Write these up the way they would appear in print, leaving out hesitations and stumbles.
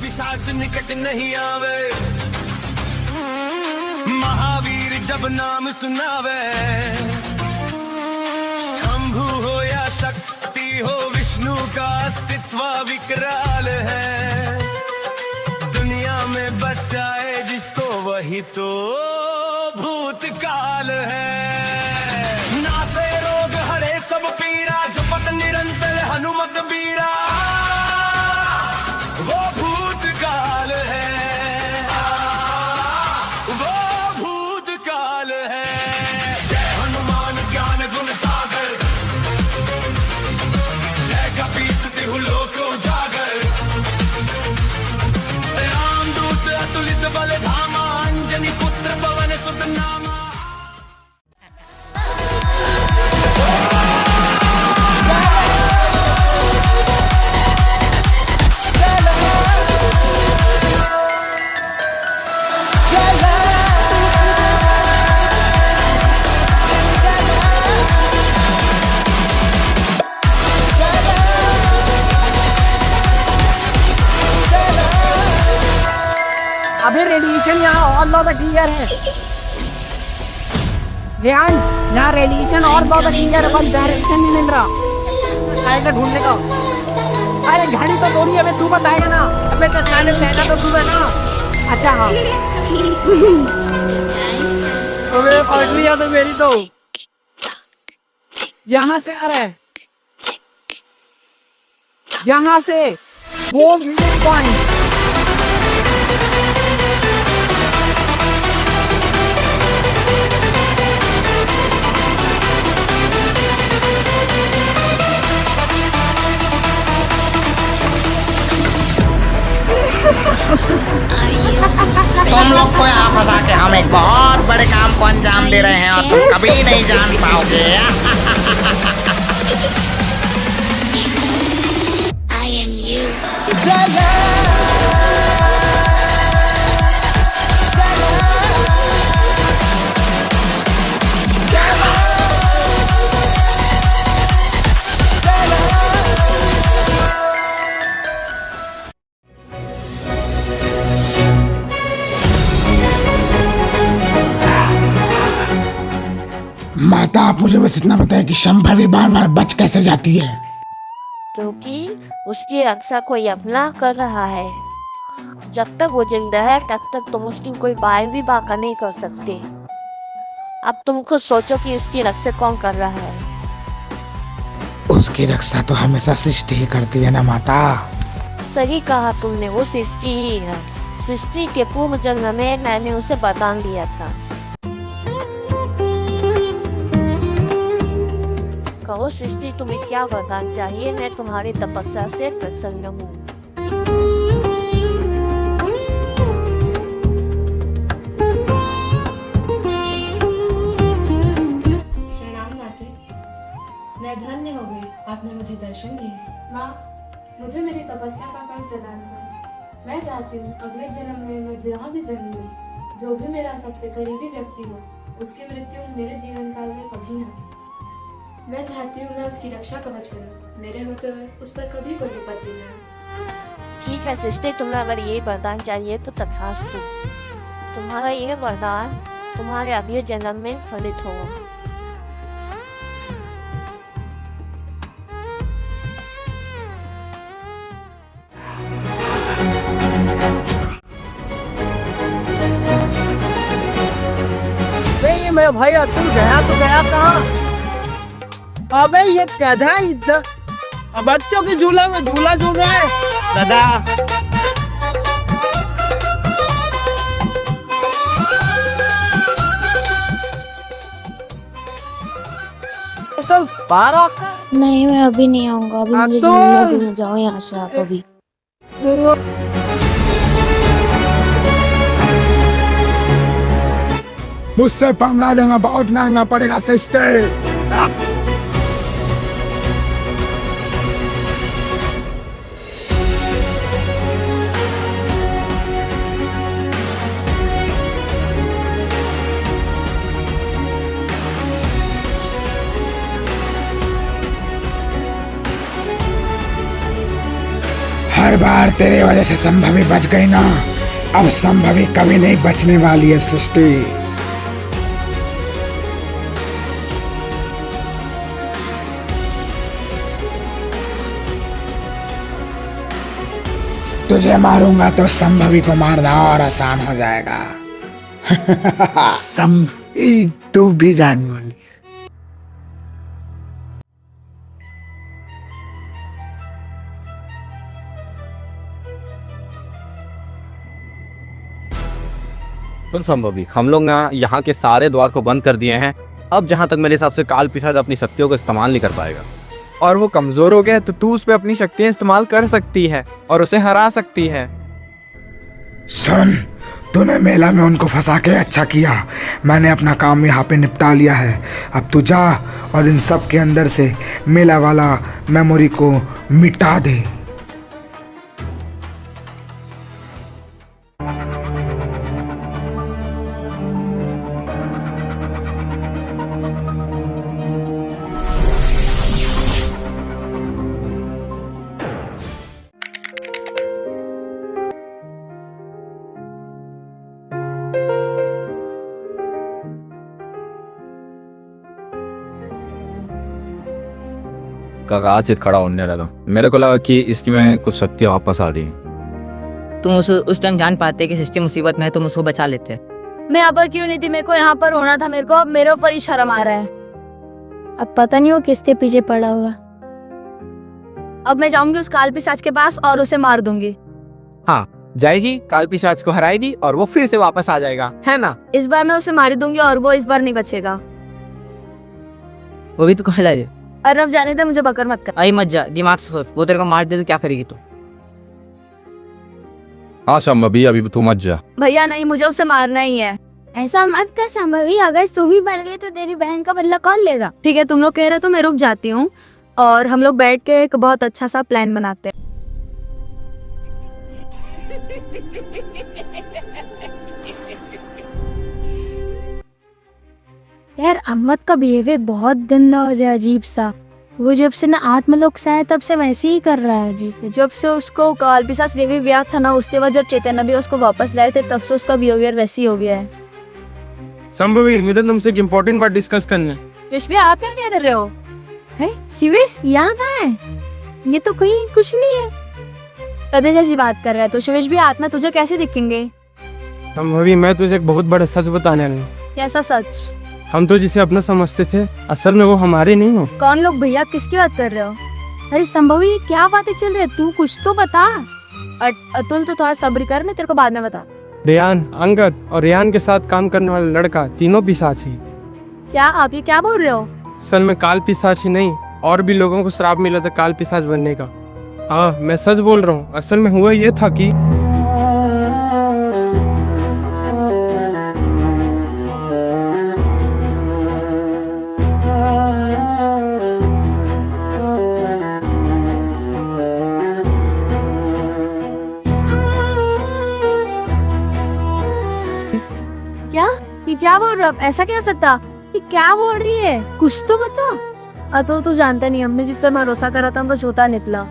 पिशाच निकट नहीं आवे, महावीर जब नाम सुनावे, शंभु हो या शक्ति हो विष्णु का अस्तित्व विकराल है, दुनिया में बचाए जिसको वही तो भूतकाल है। नासे रोग हरे सब पीरा, जपत निरंतर हनुमत बीरा, वो भूतकाल है, वो भूतकाल है। जय हनुमान ज्ञान गुण सागर, जय कपीस तिहु लोक उजागर, रामदूत अतुलित बल धामा, अंजनी पुत्र पवन सुत नामा। अभी रेडिएशन यहाँ और ज़्यादा क्लियर है। ध्यान, यहाँ रेडिएशन और ज़्यादा क्लियर है, बस डायरेक्शन नहीं मिल रहा। आएगा ढूंढने का। अरे घड़ी तो थोड़ी अबे तू बताएगा ना। अबे तो साले पहना तो तू है ना। अच्छा हाँ। अबे पलट लिया तो मेरी तो। यहाँ से आ रहा है। यहाँ से वो पॉइंट। तुम लोग को यहाँ फंसा के हम एक बहुत बड़े काम को अंजाम दे रहे हैं और तुम कभी नहीं जान पाओगे। I am you. माता, आप मुझे बस इतना बताएं कि शंभवी बार बार बच कैसे जाती है? क्योंकि उसकी रक्षा कोई अपना कर रहा है। जब तक वो जिंदा है तब तक तुम उसकी कोई बाय भी बाका नहीं कर सकते। अब तुम खुद सोचो कि इसकी रक्षा कौन कर रहा है। उसकी रक्षा तो हमेशा सृष्टि ही करती है ना माता। सही कहा तुमने, वो सृष्टि ही है। सृष्टि के पूर्व जन्म में मैंने उसे वरदान दिया था। कहो सृष्टि, तुम्हें क्या वरदान चाहिए? मैं तुम्हारी तपस्या से प्रसन्न हूँ। प्रणाम माते, मैं धन्य हो गई, आपने मुझे दर्शन दिए। माँ, मुझे मेरी तपस्या का फल प्रदान करें। मैं चाहती हूँ अगले जन्म में मैं जहाँ भी जन्म लूँ, जो भी मेरा सबसे करीबी व्यक्ति हो, उसकी मृत्यु मेरे जीवन काल में कभी न हो। मैं चाहती हूँ मैं उसकी रक्षा कवच बनूं, मेरे होते हुए उस पर कभी कोई विपत्ति न आए। ठीक है सृष्टि, तुम्हें अगर ये वरदान चाहिए तो तथास्तु। तुम्हारा ये वरदान तुम्हारे अगले जन्म में फलित होगा। ये मेरा भाई तू गया तो गया कहाँ? अबे ये गधा इधर बच्चों के झूला में झूला झूल रहा है। दादा तो 12 का नहीं, मैं अभी नहीं आऊंगा। अभी मुझे झूला झूलने जाओ यहाँ से आप अभी। मुझसे पंगा लेना बहुत महंगा पड़ेगा सिस्टर। हर बार तेरे वजह से संभवी बच गई ना, अब संभवी कभी नहीं बचने वाली है सृष्टि। तुझे मारूंगा तो संभवी को मारना और आसान हो जाएगा। तू भी जाने वाली। सुन संभवी, हम लोग ना यहाँ के सारे द्वार को बंद कर दिए हैं। अब जहाँ तक मेरे हिसाब से काल पिशाच अपनी शक्तियों का इस्तेमाल नहीं कर पाएगा। और वो कमजोर हो गया है तो तू उस पे अपनी शक्तियां इस्तेमाल कर सकती है और उसे हरा सकती है। सुन, तूने मेला में उनको फंसा के अच्छा किया। मैंने अपना काम यहाँ पे निपटा लिया है। अब तू जा और इन सब के अंदर से मेला वाला मेमोरी को मिटा दे। काका आज खड़ा होने लगा। मेरे को लगा कि इसकी में कुछ शक्तियाँ वापस आ रही हैं। तुम उस टाइम जान पाते कि सिस्टम मुसीबत में है, तुम उसको बचा लेते। मैं यहाँ पर क्यों नहीं थी? मेरे को यहाँ पर होना था। मेरे को अब मेरे ऊपर ही शर्म आ रहा है। अब पता नहीं वो किसके पीछे पड़ा हुआ। अब मैं जाऊंगी उस काल पिशाच के पास और उसे मार दूंगी। हाँ, जाएगी, काल पिशाच को हराएगी और वो फिर से वापस आ जाएगा, है ना? इस बार मैं उसे मार दूंगी और वो इस बार नहीं बचेगा। वो भी तो कहला रही। अर्नव जाने दे, मुझे बकर मत कर। आई मत जा, दिमाग से सोच। वो तेरे को मार दे तो क्या करेगी तू? हाँ संभवी, अभी तू मत जा। भैया नहीं, मुझे उसे मारना ही है। ऐसा मत कर संभवी, अगर तू भी मर गई तो तेरी बहन का बदला कौन लेगा? ठीक है, तुम लोग कह रहे हो तो मैं रुक जाती हूँ और हम लोग बैठ के एक बहुत अच्छा सा प्लान बनाते हैं। यार अहमद का बिहेवियर बहुत गंदा हो जाए, अजीब सा। वो जब से ना आत्मलोक से आया तब से वैसे ही कर रहा है जी। जब से उसको काल पिशाच लेवी ब्याह था ना, उसके बाद जब चैतन्य भी उसको वापस लाए थे तब से उसका बिहेवियर वैसे ही हो गया है। संभवी, मुझे तुमसे एक इम्पोर्टेंट बात डिस्कस करना है। विश्व, आप क्या कह रहे हो? है शिवेश, यहाँ कहाँ है? ये तो कोई कुछ नहीं है। कदे जैसी बात कर रहा है तो शिवेश भी आत्मा तुझे कैसे दिखेंगे? संभवी, मैं तुझे एक बहुत बड़ा सच बताने वाला हूँ। कैसा सच? हम तो जिसे अपना समझते थे, असल में वो हमारे नहीं हो। कौन लोग भैया? किसकी बात कर रहे हो? अरे संभवी, क्या बातें चल रही है? तू कुछ तो बता। अतुल तो थोड़ा सब्र कर, मैं तेरे को बाद में बता। रेयान, अंगद और रेयान के साथ काम करने वाला लड़का, तीनों पिशाच ही। क्या आप ये क्या बोल रहे हो? असल में काल पिशाच ही नहीं, और भी लोगों को श्राप मिला था काल पिशाच बनने का। हाँ, मैं सच बोल रहा हूँ। असल में हुआ ये था कि क्या बोल रहा? ऐसा क्या सकता? ये क्या बोल रही है? कुछ तो बता। अतुल तू जानता नहीं, हमने जिस पर भरोसा करा था वो झूठा निकला।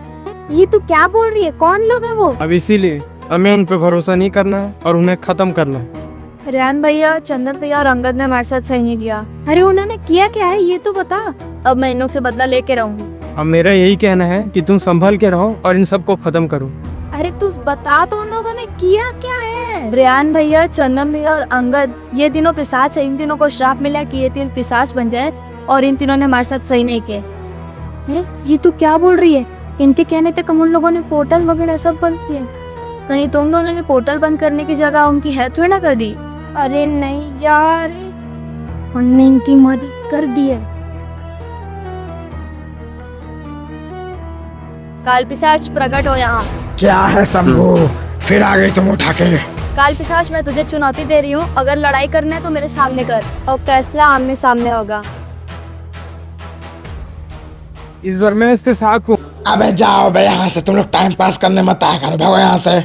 ये तू क्या बोल रही है? कौन लोग है वो? अब इसीलिए हमें उन पे भरोसा नहीं करना है और उन्हें खत्म करना है। रेयान भैया, चंदन भैया और अंगद ने हमारे साथ सही नहीं किया। अरे उन्होंने किया क्या है ये तो बता। अब मैं इन लोग से बदला लेके रहूंगी। अब मेरा यही कहना है कि तुम संभल के रहो और इन सबको खत्म करो। अरे तू बता तो, उन लोगों ने किया क्या है? रेयान भैया, चंदन भैया और अंगद, ये तीनों पिशाच है। इन तीनों को श्राप मिला कि ये तीन पिशाच बन जाए और इन तीनों ने हमारे साथ सही नहीं किए। ये तू क्या बोल रही है? इनके कहने तक हम उन लोगों ने पोर्टल वगैरह सब बंद किए। कहीं तुम दोनों ने पोर्टल बंद करने की जगह उनकी है थोड़ी ना कर दी? अरे नहीं यार, हमने इनकी मदद कर दी है। काल पिशाच प्रकट हो यहाँ। क्या है शंभू, फिर आ गई तुम उठा के? काल पिशाच, मैं तुझे चुनौती दे रही हूँ, अगर लड़ाई करना है तो मेरे सामने कर और फैसला आमने सामने होगा। इस बार मैं इससे साथ हूँ। अबे जाओ बे यहाँ से, तुम लोग टाइम पास करने मत आया करो, भागो यहाँ से।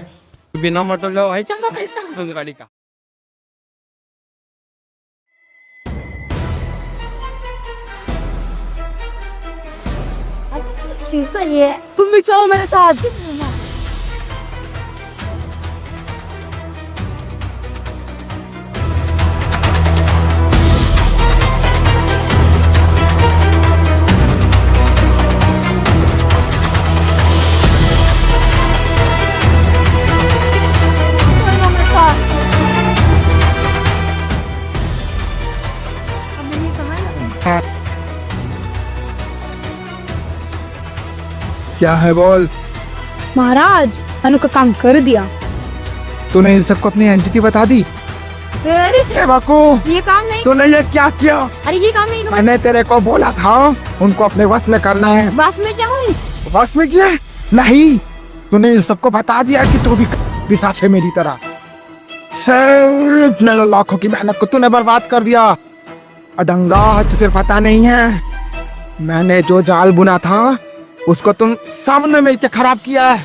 बिना मतलब लो है, चलो पैसा गाड़ी का। ठीक है, ये तुम भी चलो मेरे साथ। क्या है बोल। महाराज मैंने का काम कर दिया। तूने इन सबको अपनी एंटिटी बता दी? अरे ए बाकू, ये काम नहीं। तूने ये क्या किया? अरे ये काम नहीं। मैंने तेरे को बोला था उनको अपने वश में करना है। बस में क्या हूँ? वश में किया? नहीं, तूने इन सबको बता दिया कि तू भी पिशाच है मेरी तरह। इतने लाखों की मेहनत को तूने बर्बाद कर दिया। अडंगा, तुझे पता नहीं है मैंने जो जाल बुना था उसको तुम सामने में क्या खराब किया है।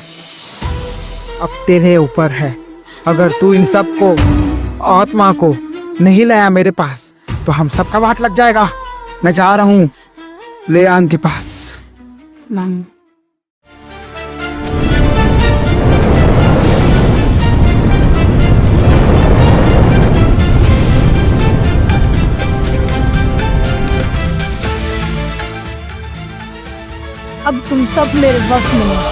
अब तेरे ऊपर है, अगर तू इन सबको आत्मा को नहीं लाया मेरे पास तो हम सबका वाट लग जाएगा। मैं जा रहा हूँ लेआन के पास। अब तुम सब मेरे वश में हो।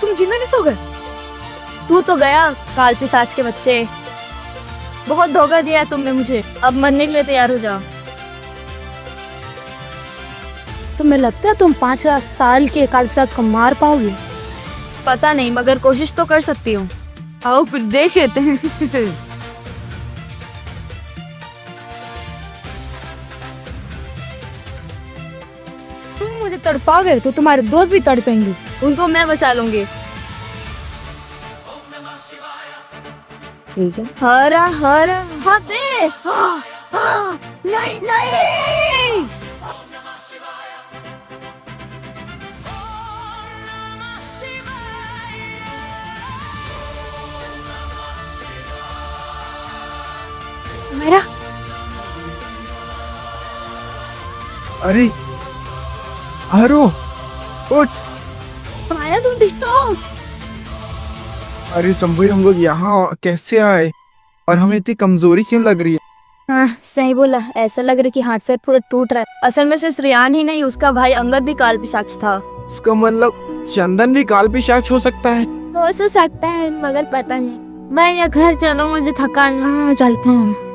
तुम जिंदा नहीं सो गए? तू तो गया काल पिशाच के बच्चे। बहुत धोखा दिया तुमने मुझे। अब मरने के लिए तैयार हो जाओ। तुम्हें लगता है तुम 5,000 साल के काल पिशाच को मार पाओगे? पता नहीं, मगर कोशिश तो कर सकती हूँ। आओ फिर देख लेते हैं। तुम मुझे तड़पाओगे तो तुम्हारे दोस्त भी तड़पेंगे। उनको मैं बचा लूंगी। हरा हरा हाथे। नहीं नहीं। मेरा अरे आरो, उठ। आया तुम डिस्टर्ब। अरे शंभू, हम लोग यहाँ कैसे आए और हमें इतनी कमजोरी क्यों लग रही है? हाँ सही बोला, ऐसा लग रहा है कि हाथ से पूरा टूट रहा है। असल में सिर्फ रियान ही नहीं, उसका भाई अंगद भी काल पिशाच था। उसका मतलब चंदन भी काल पिशाच हो सकता है? हो सकता है, मगर पता नहीं। मैं या घर चलो, मुझे थकान। चलते हैं।